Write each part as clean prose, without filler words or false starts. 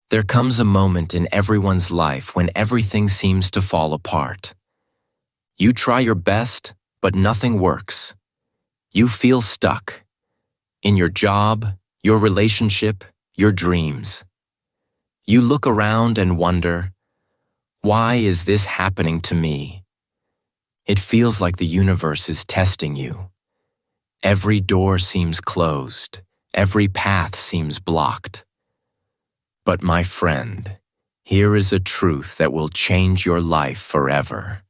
There comes a moment in everyone's life when everything seems to fall apart. You try your best, but nothing works. You feel stuck in your job, your relationship, your dreams. You look around and wonder, why is this happening to me? It feels like the universe is testing you. Every door seems closed. Every path seems blocked. But my friend, here is a truth that will change your life forever.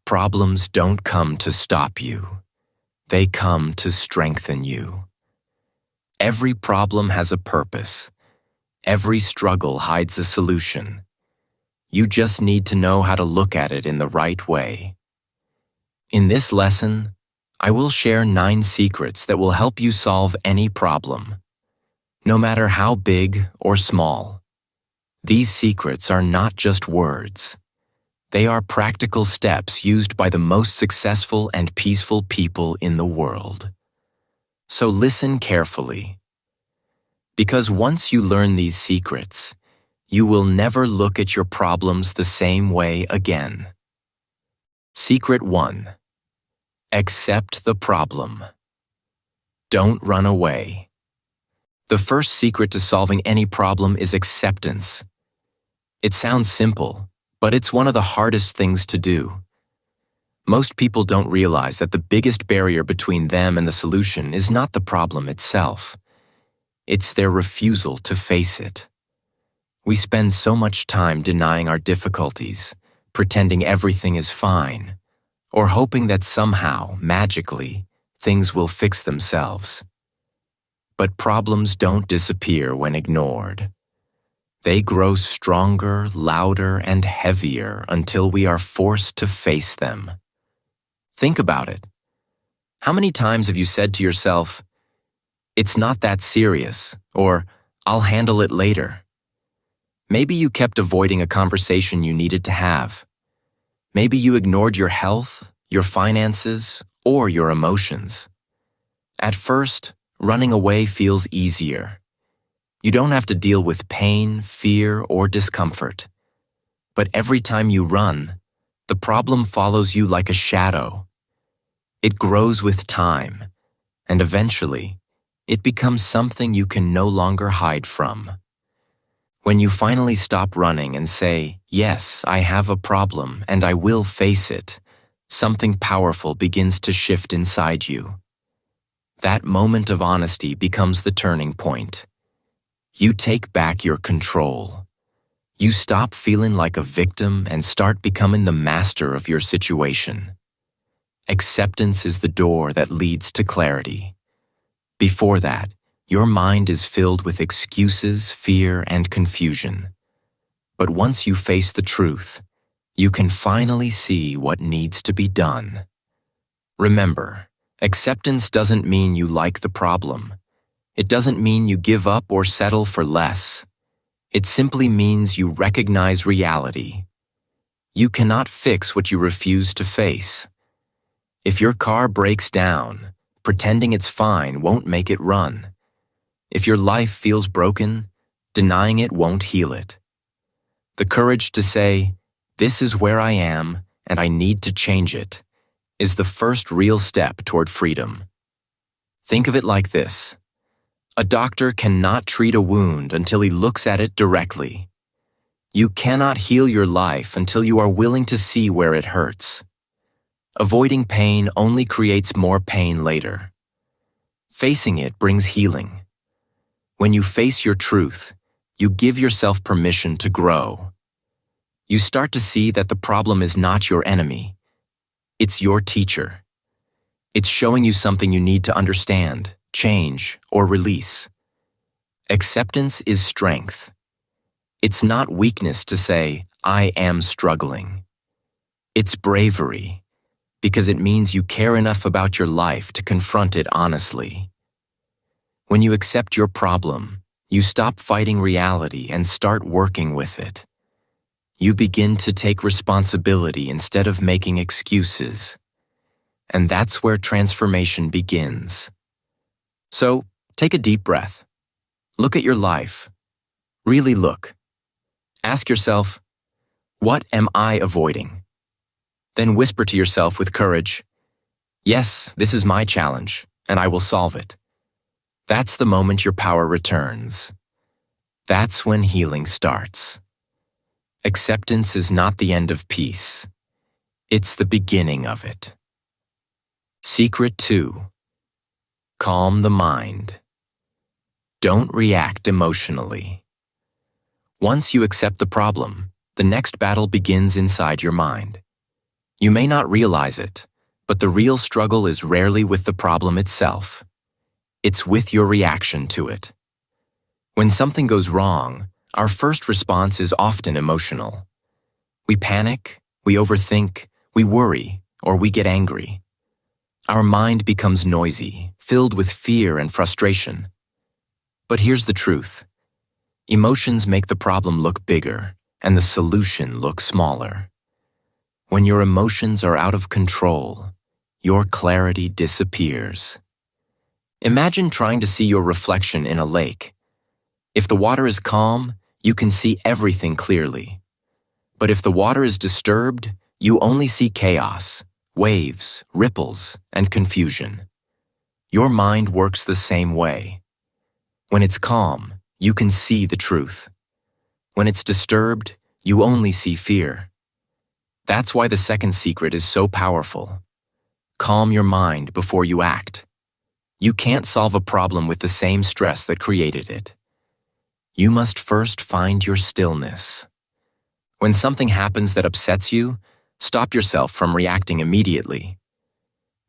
Problems don't come to stop you. They come to strengthen you. Every problem has a purpose. Every struggle hides a solution. You just need to know how to look at it in the right way. In this lesson, I will share 9 secrets that will help you solve any problem, no matter how big or small. These secrets are not just words. They are practical steps used by the most successful and peaceful people in the world. So listen carefully. Because once you learn these secrets, you will never look at your problems the same way again. Secret 1. Accept the problem. Don't run away. The first secret to solving any problem is acceptance. It sounds simple, but it's one of the hardest things to do. Most people don't realize that the biggest barrier between them and the solution is not the problem itself. It's their refusal to face it. We spend so much time denying our difficulties, pretending everything is fine, or hoping that somehow, magically, things will fix themselves. But problems don't disappear when ignored. They grow stronger, louder, and heavier until we are forced to face them. Think about it. How many times have you said to yourself, "It's not that serious," or "I'll handle it later"? Maybe you kept avoiding a conversation you needed to have. Maybe you ignored your health, your finances, or your emotions. At first, running away feels easier. You don't have to deal with pain, fear, or discomfort. But every time you run, the problem follows you like a shadow. It grows with time, and eventually, it becomes something you can no longer hide from. When you finally stop running and say, "Yes, I have a problem and I will face it," something powerful begins to shift inside you. That moment of honesty becomes the turning point. You take back your control. You stop feeling like a victim and start becoming the master of your situation. Acceptance is the door that leads to clarity. Before that, your mind is filled with excuses, fear, and confusion. But once you face the truth, you can finally see what needs to be done. Remember, acceptance doesn't mean you like the problem. It doesn't mean you give up or settle for less. It simply means you recognize reality. You cannot fix what you refuse to face. If your car breaks down, pretending it's fine won't make it run. If your life feels broken, denying it won't heal it. The courage to say, "This is where I am, and I need to change it," is the first real step toward freedom. Think of it like this. A doctor cannot treat a wound until he looks at it directly. You cannot heal your life until you are willing to see where it hurts. Avoiding pain only creates more pain later. Facing it brings healing. When you face your truth, you give yourself permission to grow. You start to see that the problem is not your enemy. It's your teacher. It's showing you something you need to understand, change, or release. Acceptance is strength. It's not weakness to say, "I am struggling." It's bravery, because it means you care enough about your life to confront it honestly. When you accept your problem, you stop fighting reality and start working with it. You begin to take responsibility instead of making excuses. And that's where transformation begins. So, take a deep breath. Look at your life. Really look. Ask yourself, what am I avoiding? Then whisper to yourself with courage, yes, this is my challenge, and I will solve it. That's the moment your power returns. That's when healing starts. Acceptance is not the end of peace. It's the beginning of it. Secret 2. Calm the mind. Don't react emotionally. Once you accept the problem, the next battle begins inside your mind. You may not realize it, but the real struggle is rarely with the problem itself. It's with your reaction to it. When something goes wrong, our first response is often emotional. We panic, we overthink, we worry, or we get angry. Our mind becomes noisy, filled with fear and frustration. But here's the truth. Emotions make the problem look bigger, and the solution look smaller. When your emotions are out of control, your clarity disappears. Imagine trying to see your reflection in a lake. If the water is calm, you can see everything clearly. But if the water is disturbed, you only see chaos, waves, ripples, and confusion. Your mind works the same way. When it's calm, you can see the truth. When it's disturbed, you only see fear. That's why the second secret is so powerful. Calm your mind before you act. You can't solve a problem with the same stress that created it. You must first find your stillness. When something happens that upsets you, stop yourself from reacting immediately.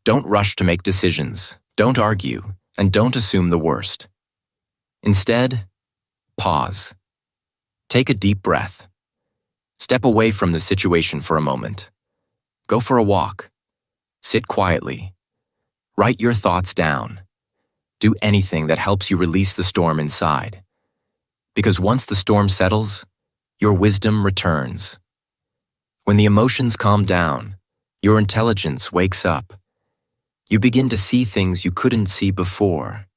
Don't rush to make decisions, don't argue, and don't assume the worst. Instead, pause. Take a deep breath. Step away from the situation for a moment. Go for a walk. Sit quietly. Write your thoughts down. Do anything that helps you release the storm inside. Because once the storm settles, your wisdom returns. When the emotions calm down, your intelligence wakes up. You begin to see things you couldn't see before.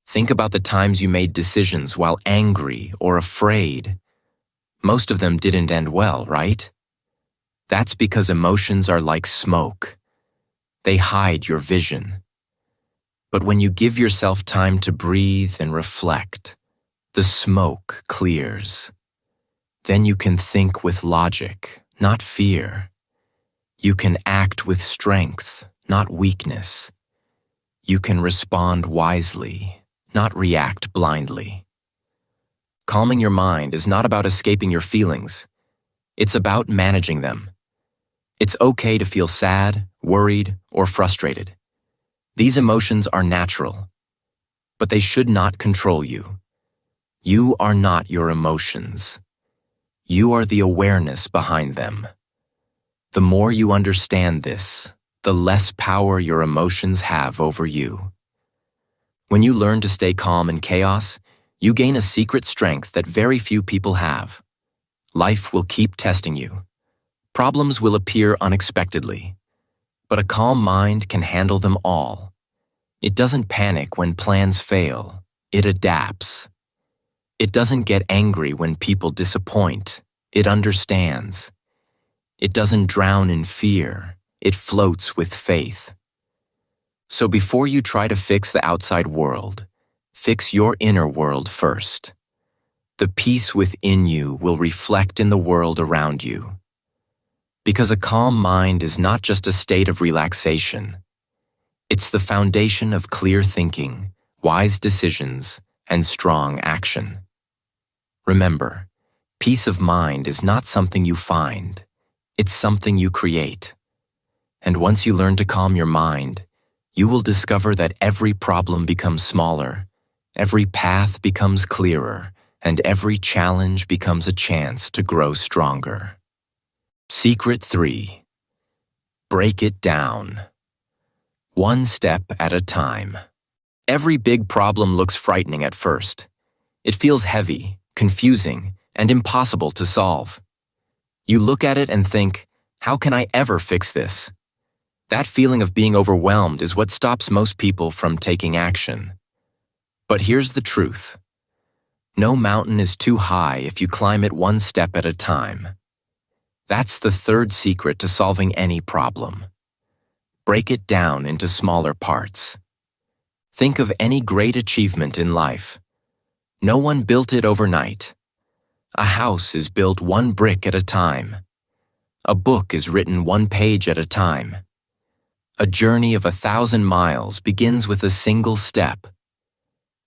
Think about the times you made decisions while angry or afraid. Most of them didn't end well, right? That's because emotions are like smoke. They hide your vision. But when you give yourself time to breathe and reflect, the smoke clears. Then you can think with logic, not fear. You can act with strength, not weakness. You can respond wisely, not react blindly. Calming your mind is not about escaping your feelings. It's about managing them. It's okay to feel sad, worried, or frustrated. These emotions are natural, but they should not control you. You are not your emotions. You are the awareness behind them. The more you understand this, the less power your emotions have over you. When you learn to stay calm in chaos, you gain a secret strength that very few people have. Life will keep testing you. Problems will appear unexpectedly, but a calm mind can handle them all. It doesn't panic when plans fail. It adapts. It doesn't get angry when people disappoint. It understands. It doesn't drown in fear. It floats with faith. So before you try to fix the outside world, fix your inner world first. The peace within you will reflect in the world around you. Because a calm mind is not just a state of relaxation. It's the foundation of clear thinking, wise decisions, and strong action. Remember, peace of mind is not something you find. It's something you create. And once you learn to calm your mind, you will discover that every problem becomes smaller, every path becomes clearer, and every challenge becomes a chance to grow stronger. Secret 3. Break it down. One step at a time. Every big problem looks frightening at first. It feels heavy, confusing, and impossible to solve. You look at it and think, how can I ever fix this? That feeling of being overwhelmed is what stops most people from taking action. But here's the truth. No mountain is too high if you climb it one step at a time. That's the third secret to solving any problem. Break it down into smaller parts. Think of any great achievement in life. No one built it overnight. A house is built one brick at a time. A book is written one page at a time. A journey of 1,000 miles begins with a single step.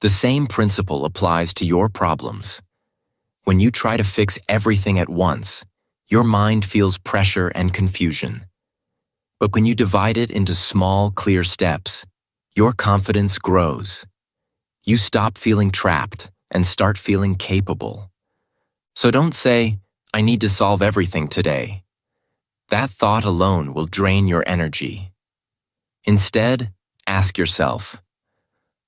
The same principle applies to your problems. When you try to fix everything at once, your mind feels pressure and confusion. But when you divide it into small, clear steps, your confidence grows. You stop feeling trapped and start feeling capable. So don't say, "I need to solve everything today." That thought alone will drain your energy. Instead, ask yourself,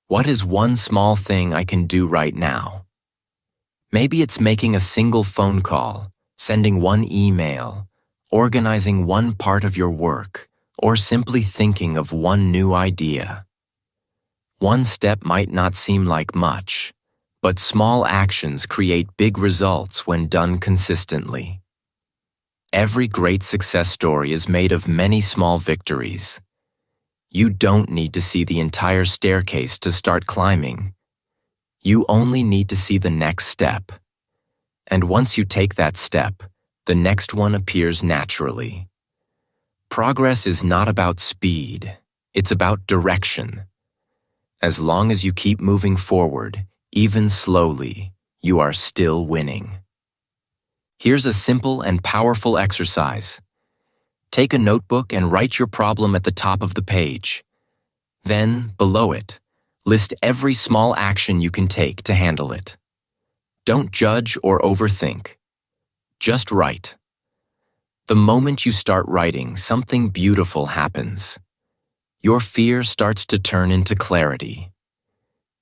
what is one small thing I can do right now? Maybe it's making a single phone call, sending one email, organizing one part of your work, or simply thinking of one new idea. One step might not seem like much, but small actions create big results when done consistently. Every great success story is made of many small victories. You don't need to see the entire staircase to start climbing. You only need to see the next step. And once you take that step, the next one appears naturally. Progress is not about speed, it's about direction. As long as you keep moving forward, even slowly, you are still winning. Here's a simple and powerful exercise. Take a notebook and write your problem at the top of the page. Then, below it, list every small action you can take to handle it. Don't judge or overthink. Just write. The moment you start writing, something beautiful happens. Your fear starts to turn into clarity.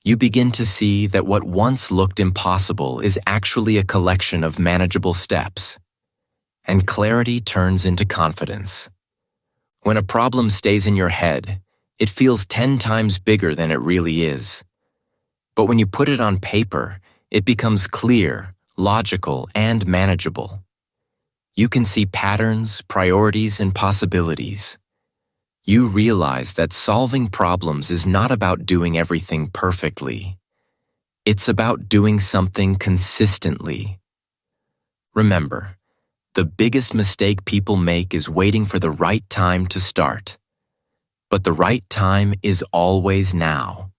You begin to see that what once looked impossible is actually a collection of manageable steps. And clarity turns into confidence. When a problem stays in your head, it feels 10 times bigger than it really is. But when you put it on paper, it becomes clear, logical, and manageable. You can see patterns, priorities, and possibilities. You realize that solving problems is not about doing everything perfectly. It's about doing something consistently. Remember, the biggest mistake people make is waiting for the right time to start. But the right time is always now.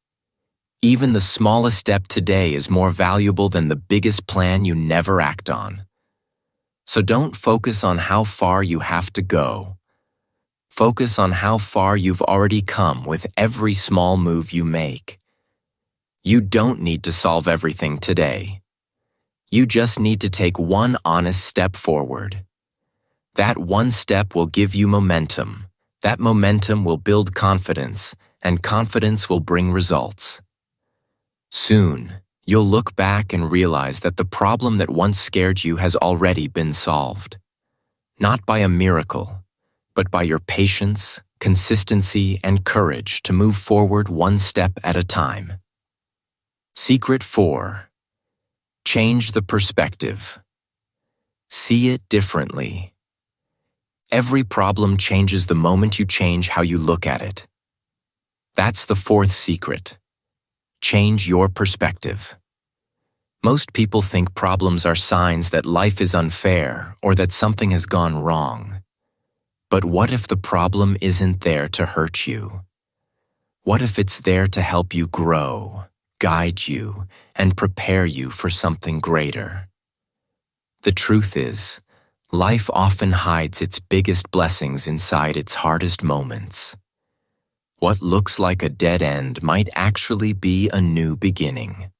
Even the smallest step today is more valuable than the biggest plan you never act on. So don't focus on how far you have to go. Focus on how far you've already come with every small move you make. You don't need to solve everything today. You just need to take one honest step forward. That one step will give you momentum. That momentum will build confidence, and confidence will bring results. Soon, you'll look back and realize that the problem that once scared you has already been solved. Not by a miracle, but by your patience, consistency, and courage to move forward one step at a time. Secret 4. Change the perspective. See it differently. Every problem changes the moment you change how you look at it. That's the 4th secret. Change your perspective. Most people think problems are signs that life is unfair or that something has gone wrong. But what if the problem isn't there to hurt you? What if it's there to help you grow, guide you, and prepare you for something greater? The truth is, life often hides its biggest blessings inside its hardest moments. What looks like a dead end might actually be a new beginning.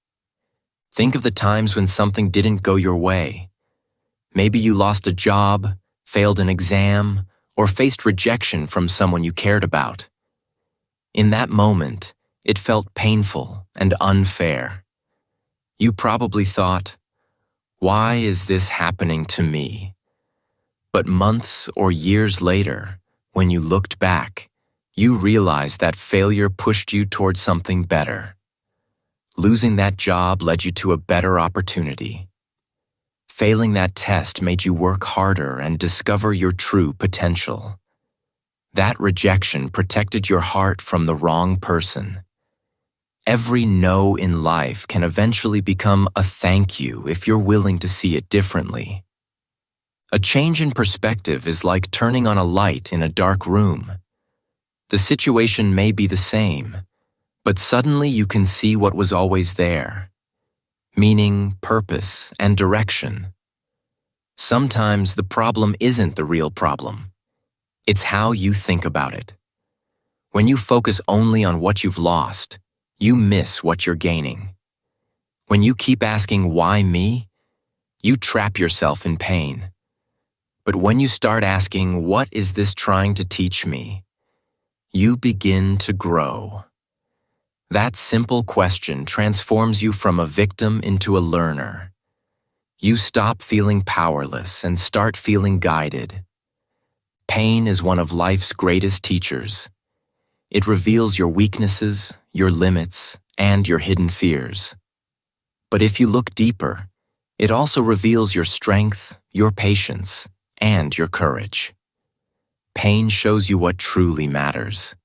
Think of the times when something didn't go your way. Maybe you lost a job, failed an exam, or faced rejection from someone you cared about. In that moment, it felt painful and unfair. You probably thought, "Why is this happening to me?" But months or years later, when you looked back, you realized that failure pushed you towards something better. Losing that job led you to a better opportunity. Failing that test made you work harder and discover your true potential. That rejection protected your heart from the wrong person. Every no in life can eventually become a thank you if you're willing to see it differently. A change in perspective is like turning on a light in a dark room. The situation may be the same, but suddenly you can see what was always there: meaning, purpose, and direction. Sometimes the problem isn't the real problem. It's how you think about it. When you focus only on what you've lost, you miss what you're gaining. When you keep asking, "Why me?" you trap yourself in pain. But when you start asking, "What is this trying to teach me?" you begin to grow. That simple question transforms you from a victim into a learner. You stop feeling powerless and start feeling guided. Pain is one of life's greatest teachers. It reveals your weaknesses, your limits, and your hidden fears. But if you look deeper, it also reveals your strength, your patience, and your courage. Pain shows you what truly matters.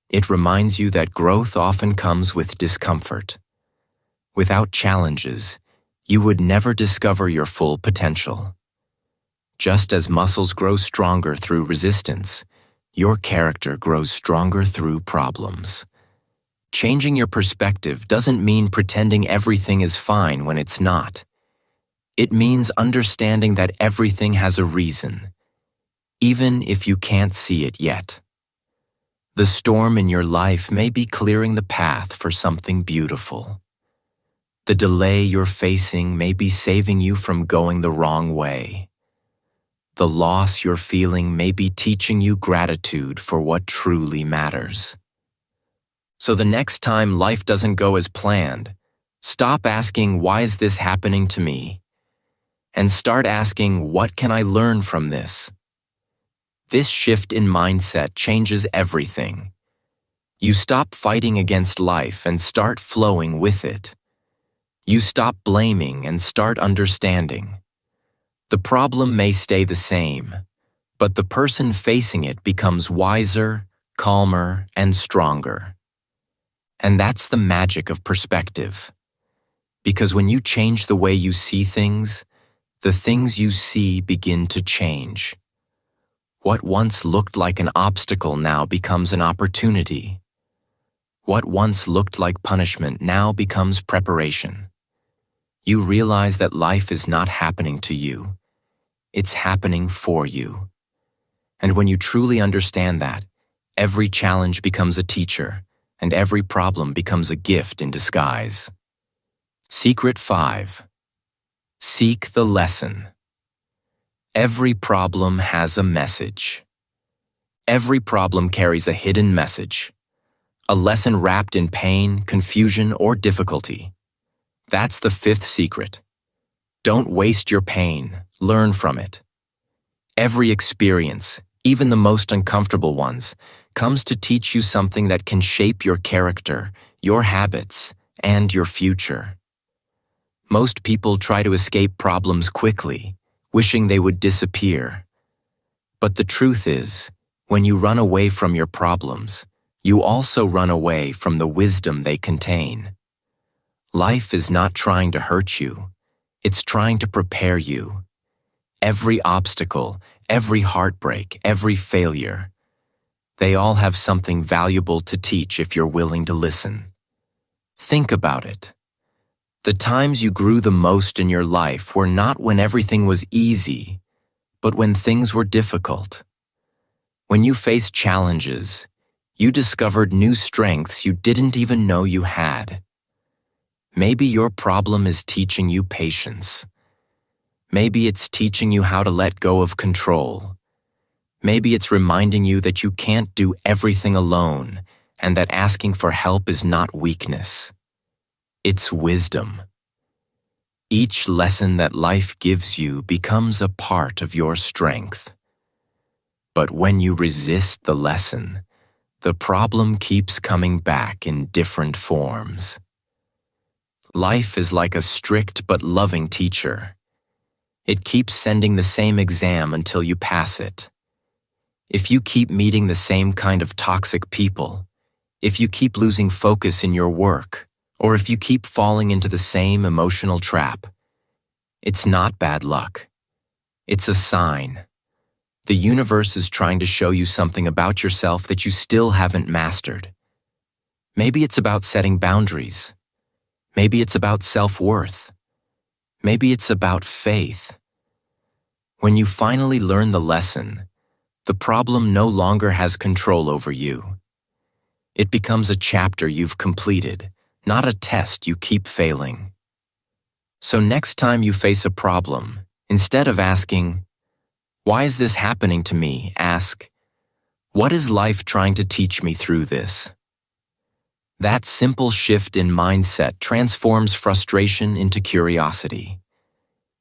It reminds you that growth often comes with discomfort. Without challenges, you would never discover your full potential. Just as muscles grow stronger through resistance, your character grows stronger through problems. Changing your perspective doesn't mean pretending everything is fine when it's not. It means understanding that everything has a reason, even if you can't see it yet. The storm in your life may be clearing the path for something beautiful. The delay you're facing may be saving you from going the wrong way. The loss you're feeling may be teaching you gratitude for what truly matters. So the next time life doesn't go as planned, stop asking, "Why is this happening to me?" and start asking, "What can I learn from this?" This shift in mindset changes everything. You stop fighting against life and start flowing with it. You stop blaming and start understanding. The problem may stay the same, but the person facing it becomes wiser, calmer, and stronger. And that's the magic of perspective. Because when you change the way you see things, the things you see begin to change. What once looked like an obstacle now becomes an opportunity. What once looked like punishment now becomes preparation. You realize that life is not happening to you. It's happening for you. And when you truly understand that, every challenge becomes a teacher, and every problem becomes a gift in disguise. Secret 5. Seek the lesson. Every problem has a message. Every problem carries a hidden message, a lesson wrapped in pain, confusion, or difficulty. That's the 5th secret. Don't waste your pain, learn from it. Every experience, even the most uncomfortable ones, comes to teach you something that can shape your character, your habits, and your future. Most people try to escape problems quickly, wishing they would disappear. But the truth is, when you run away from your problems, you also run away from the wisdom they contain. Life is not trying to hurt you, it's trying to prepare you. Every obstacle, every heartbreak, every failure, they all have something valuable to teach if you're willing to listen. Think about it. The times you grew the most in your life were not when everything was easy, but when things were difficult. When you faced challenges, you discovered new strengths you didn't even know you had. Maybe your problem is teaching you patience. Maybe it's teaching you how to let go of control. Maybe it's reminding you that you can't do everything alone and that asking for help is not weakness. It's wisdom. Each lesson that life gives you becomes a part of your strength. But when you resist the lesson, the problem keeps coming back in different forms. Life is like a strict but loving teacher. It keeps sending the same exam until you pass it. If you keep meeting the same kind of toxic people, if you keep losing focus in your work, or if you keep falling into the same emotional trap, it's not bad luck. It's a sign. The universe is trying to show you something about yourself that you still haven't mastered. Maybe it's about setting boundaries. Maybe it's about self-worth. Maybe it's about faith. When you finally learn the lesson, the problem no longer has control over you. It becomes a chapter you've completed, not a test you keep failing. So next time you face a problem, instead of asking, "Why is this happening to me?" ask, "What is life trying to teach me through this?" That simple shift in mindset transforms frustration into curiosity.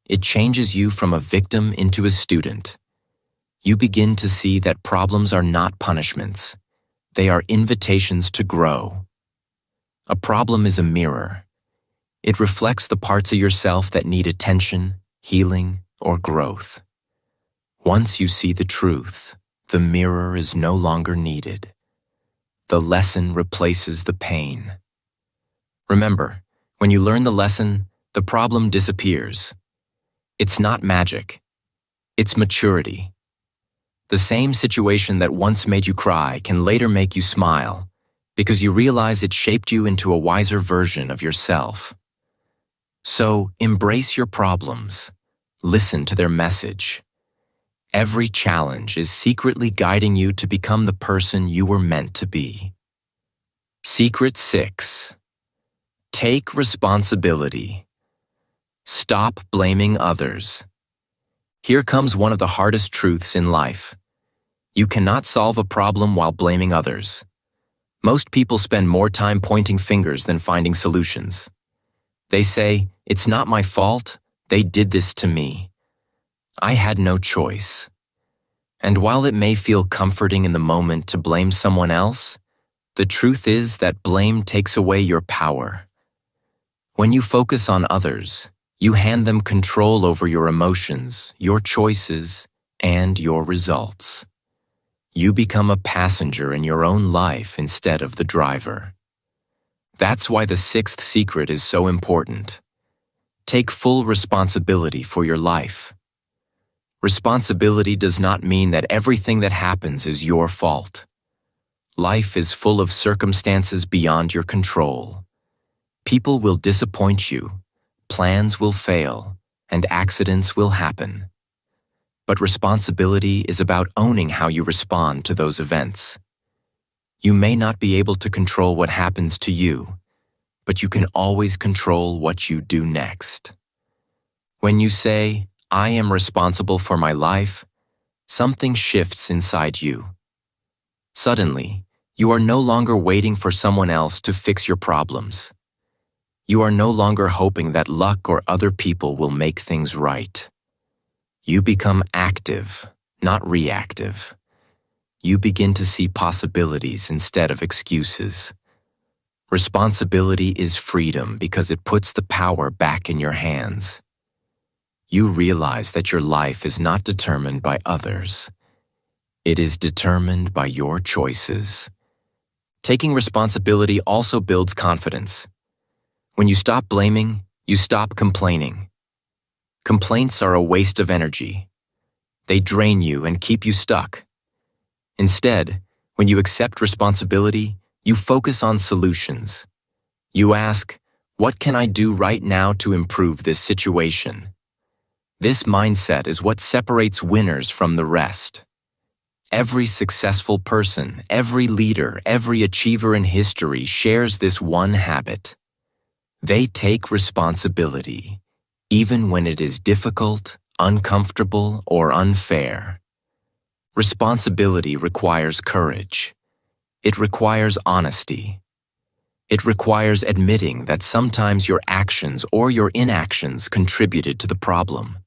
It changes you from a victim into a student. You begin to see that problems are not punishments. They are invitations to grow. A problem is a mirror. It reflects the parts of yourself that need attention, healing, or growth. Once you see the truth, the mirror is no longer needed. The lesson replaces the pain. Remember, when you learn the lesson, the problem disappears. It's not magic. It's maturity. The same situation that once made you cry can later make you smile because you realize it shaped you into a wiser version of yourself. So, embrace your problems. Listen to their message. Every challenge is secretly guiding you to become the person you were meant to be. Secret 6. Take responsibility. Stop blaming others. Here comes one of the hardest truths in life. You cannot solve a problem while blaming others. Most people spend more time pointing fingers than finding solutions. They say, "It's not my fault, they did this to me. I had no choice." And while it may feel comforting in the moment to blame someone else, the truth is that blame takes away your power. When you focus on others, you hand them control over your emotions, your choices, and your results. You become a passenger in your own life instead of the driver. That's why the 6th secret is so important. Take full responsibility for your life. Responsibility does not mean that everything that happens is your fault. Life is full of circumstances beyond your control. People will disappoint you, plans will fail, and accidents will happen. But responsibility is about owning how you respond to those events. You may not be able to control what happens to you, but you can always control what you do next. When you say, "I am responsible for my life," something shifts inside you. Suddenly, you are no longer waiting for someone else to fix your problems. You are no longer hoping that luck or other people will make things right. You become active, not reactive. You begin to see possibilities instead of excuses. Responsibility is freedom because it puts the power back in your hands. You realize that your life is not determined by others. It is determined by your choices. Taking responsibility also builds confidence. When you stop blaming, you stop complaining. Complaints are a waste of energy. They drain you and keep you stuck. Instead, when you accept responsibility, you focus on solutions. You ask, "What can I do right now to improve this situation?" This mindset is what separates winners from the rest. Every successful person, every leader, every achiever in history shares this one habit. They take responsibility, even when it is difficult, uncomfortable, or unfair. Responsibility requires courage. It requires honesty. It requires admitting that sometimes your actions or your inactions contributed to the problem.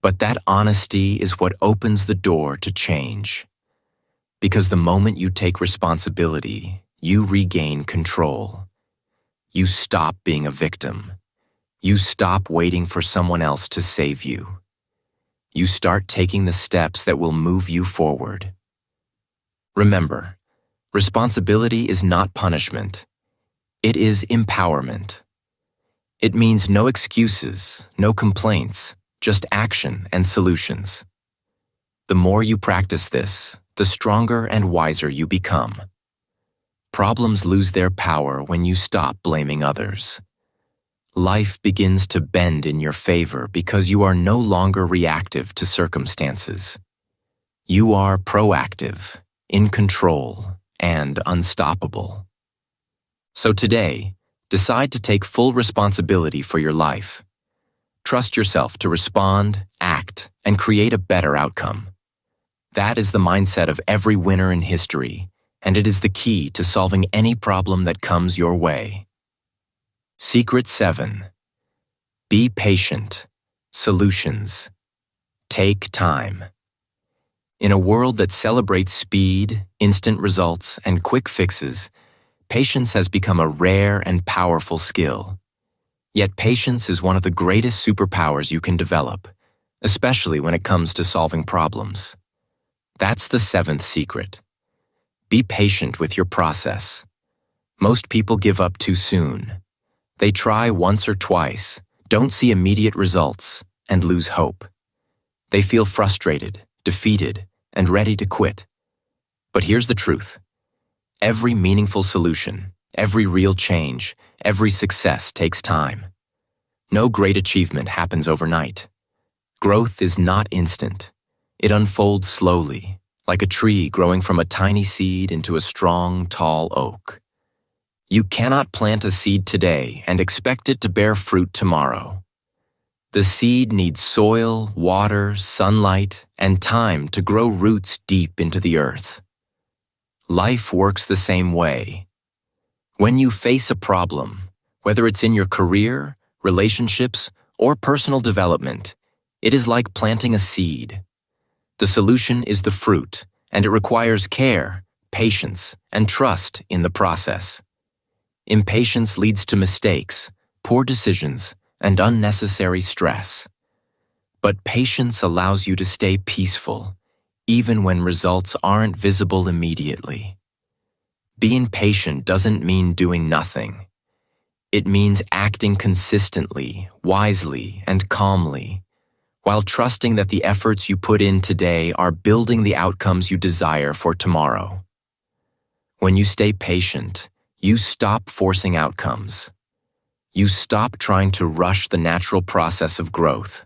But that honesty is what opens the door to change. Because the moment you take responsibility, you regain control. You stop being a victim. You stop waiting for someone else to save you. You start taking the steps that will move you forward. Remember, responsibility is not punishment. It is empowerment. It means no excuses, no complaints, just action and solutions. The more you practice this, the stronger and wiser you become. Problems lose their power when you stop blaming others. Life begins to bend in your favor because you are no longer reactive to circumstances. You are proactive, in control, and unstoppable. So today, decide to take full responsibility for your life. Trust yourself to respond, act, and create a better outcome. That is the mindset of every winner in history, and it is the key to solving any problem that comes your way. Secret 7. Be patient. Solutions. Take time. In a world that celebrates speed, instant results, and quick fixes, patience has become a rare and powerful skill. Yet patience is one of the greatest superpowers you can develop, especially when it comes to solving problems. That's the 7th secret. Be patient with your process. Most people give up too soon. They try once or twice, don't see immediate results, and lose hope. They feel frustrated, defeated, and ready to quit. But here's the truth. Every meaningful solution, every real change, every success takes time. No great achievement happens overnight. Growth is not instant. It unfolds slowly, like a tree growing from a tiny seed into a strong, tall oak. You cannot plant a seed today and expect it to bear fruit tomorrow. The seed needs soil, water, sunlight, and time to grow roots deep into the earth. Life works the same way. When you face a problem, whether it's in your career, relationships, or personal development, it is like planting a seed. The solution is the fruit, and it requires care, patience, and trust in the process. Impatience leads to mistakes, poor decisions, and unnecessary stress. But patience allows you to stay peaceful, even when results aren't visible immediately. Being patient doesn't mean doing nothing. It means acting consistently, wisely, and calmly, while trusting that the efforts you put in today are building the outcomes you desire for tomorrow. When you stay patient, you stop forcing outcomes. You stop trying to rush the natural process of growth.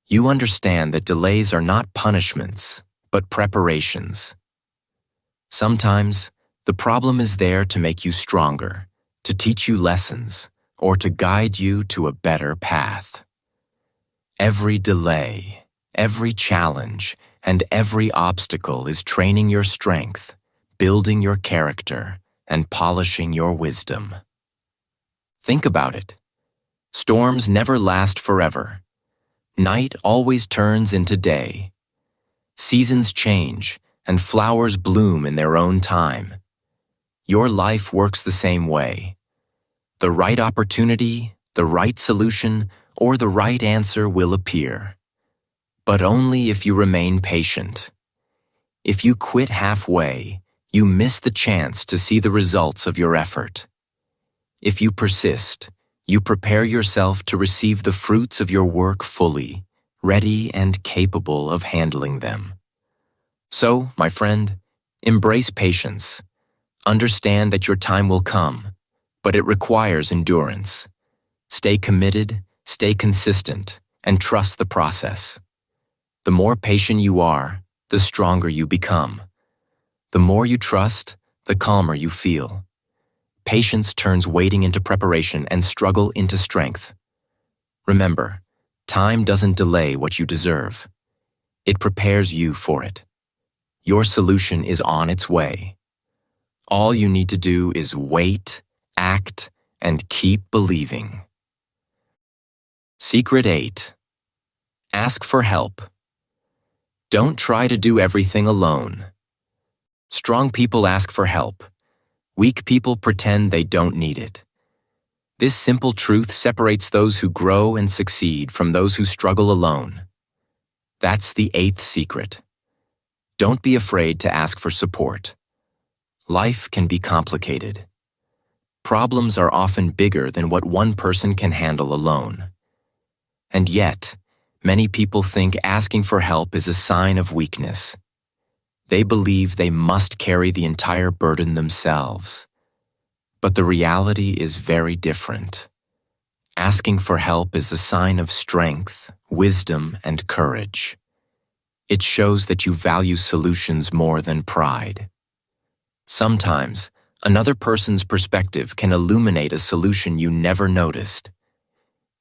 You understand that delays are not punishments, but preparations. Sometimes, the problem is there to make you stronger, to teach you lessons, or to guide you to a better path. Every delay, every challenge, and every obstacle is training your strength, building your character, and polishing your wisdom. Think about it. Storms never last forever. Night always turns into day. Seasons change, and flowers bloom in their own time. Your life works the same way. The right opportunity, the right solution, or the right answer will appear. But only if you remain patient. If you quit halfway, you miss the chance to see the results of your effort. If you persist, you prepare yourself to receive the fruits of your work fully, ready and capable of handling them. So, my friend, embrace patience. Understand that your time will come, but it requires endurance. Stay committed, stay consistent, and trust the process. The more patient you are, the stronger you become. The more you trust, the calmer you feel. Patience turns waiting into preparation and struggle into strength. Remember, time doesn't delay what you deserve. It prepares you for it. Your solution is on its way. All you need to do is wait, act, and keep believing. Secret 8. Ask for help. Don't try to do everything alone. Strong people ask for help. Weak people pretend they don't need it. This simple truth separates those who grow and succeed from those who struggle alone. That's the 8th secret. Don't be afraid to ask for support. Life can be complicated. Problems are often bigger than what one person can handle alone. And yet, many people think asking for help is a sign of weakness. They believe they must carry the entire burden themselves. But the reality is very different. Asking for help is a sign of strength, wisdom, and courage. It shows that you value solutions more than pride. Sometimes, another person's perspective can illuminate a solution you never noticed.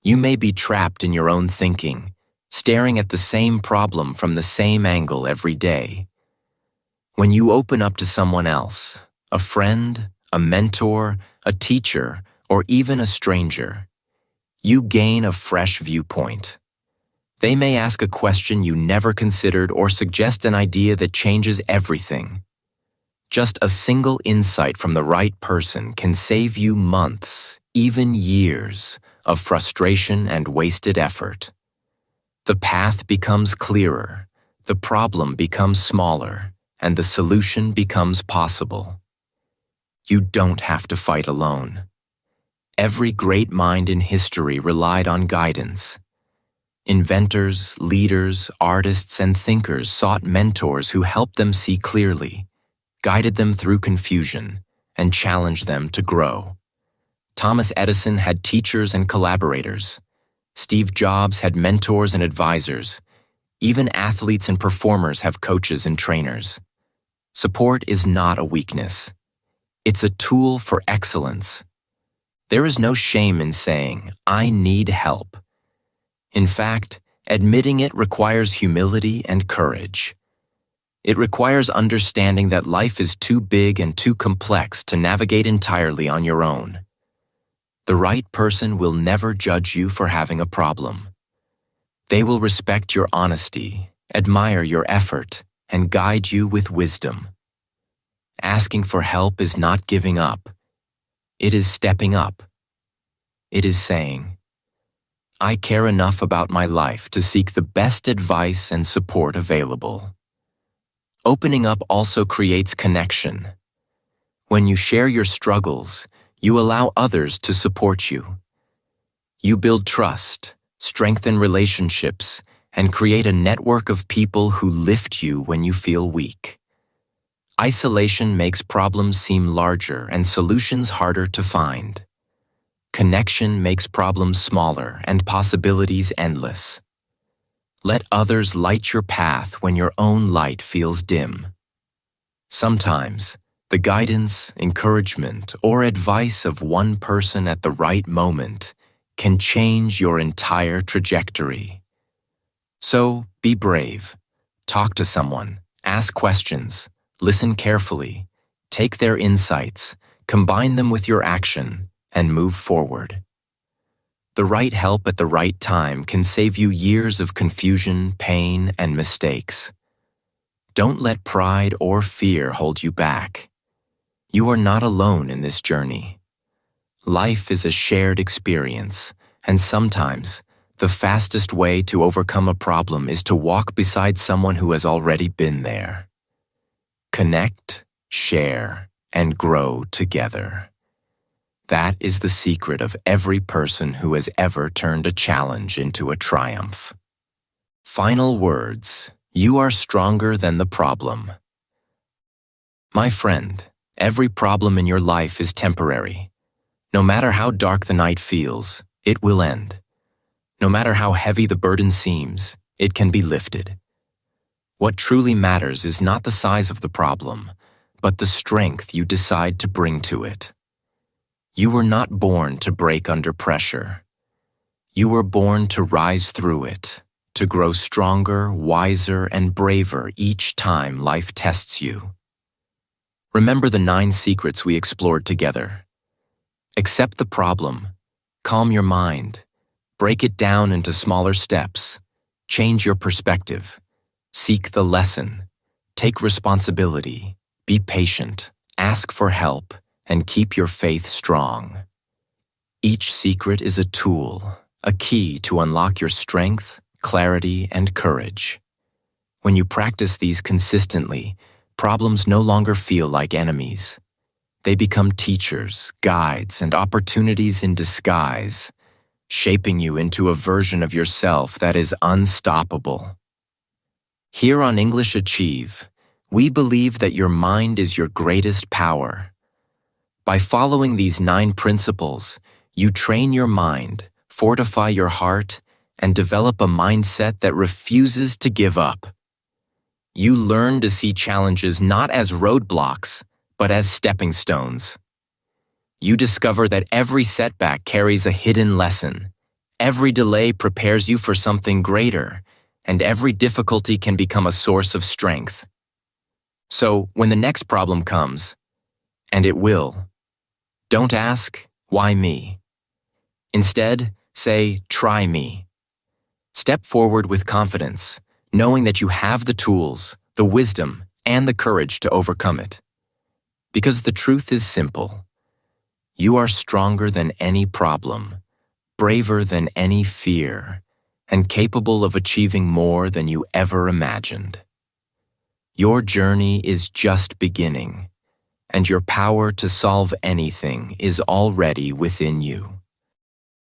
You may be trapped in your own thinking, staring at the same problem from the same angle every day. When you open up to someone else, a friend, a mentor, a teacher, or even a stranger, you gain a fresh viewpoint. They may ask a question you never considered or suggest an idea that changes everything. Just a single insight from the right person can save you months, even years, of frustration and wasted effort. The path becomes clearer, the problem becomes smaller, and the solution becomes possible. You don't have to fight alone. Every great mind in history relied on guidance. Inventors, leaders, artists, and thinkers sought mentors who helped them see clearly, guided them through confusion, and challenged them to grow. Thomas Edison had teachers and collaborators. Steve Jobs had mentors and advisors. Even athletes and performers have coaches and trainers. Support is not a weakness. It's a tool for excellence. There is no shame in saying, "I need help." In fact, admitting it requires humility and courage. It requires understanding that life is too big and too complex to navigate entirely on your own. The right person will never judge you for having a problem. They will respect your honesty, admire your effort, and guide you with wisdom. Asking for help is not giving up. It is stepping up. It is saying, "I care enough about my life to seek the best advice and support available." Opening up also creates connection. When you share your struggles, you allow others to support you. You build trust, strengthen relationships, and create a network of people who lift you when you feel weak. Isolation makes problems seem larger and solutions harder to find. Connection makes problems smaller and possibilities endless. Let others light your path when your own light feels dim. Sometimes, the guidance, encouragement, or advice of one person at the right moment can change your entire trajectory. So, be brave. Talk to someone, ask questions, listen carefully, take their insights, combine them with your action, and move forward. The right help at the right time can save you years of confusion, pain, and mistakes. Don't let pride or fear hold you back. You are not alone in this journey. Life is a shared experience, and sometimes the fastest way to overcome a problem is to walk beside someone who has already been there. Connect, share, and grow together. That is the secret of every person who has ever turned a challenge into a triumph. Final words: you are stronger than the problem. My friend, every problem in your life is temporary. No matter how dark the night feels, it will end. No matter how heavy the burden seems, it can be lifted. What truly matters is not the size of the problem, but the strength you decide to bring to it. You were not born to break under pressure. You were born to rise through it, to grow stronger, wiser, and braver each time life tests you. Remember the 9 secrets we explored together. Accept the problem, calm your mind, break it down into smaller steps, change your perspective, seek the lesson, take responsibility, be patient, ask for help, and keep your faith strong. Each secret is a tool, a key to unlock your strength, clarity, and courage. When you practice these consistently, problems no longer feel like enemies. They become teachers, guides, and opportunities in disguise, shaping you into a version of yourself that is unstoppable. Here on English Achieve, we believe that your mind is your greatest power. By following these 9 principles, you train your mind, fortify your heart, and develop a mindset that refuses to give up. You learn to see challenges not as roadblocks, but as stepping stones. You discover that every setback carries a hidden lesson. Every delay prepares you for something greater, and every difficulty can become a source of strength. So, when the next problem comes, and it will, don't ask, "Why me?" Instead, say, "Try me." Step forward with confidence, knowing that you have the tools, the wisdom, and the courage to overcome it. Because the truth is simple. You are stronger than any problem, braver than any fear, and capable of achieving more than you ever imagined. Your journey is just beginning, and your power to solve anything is already within you.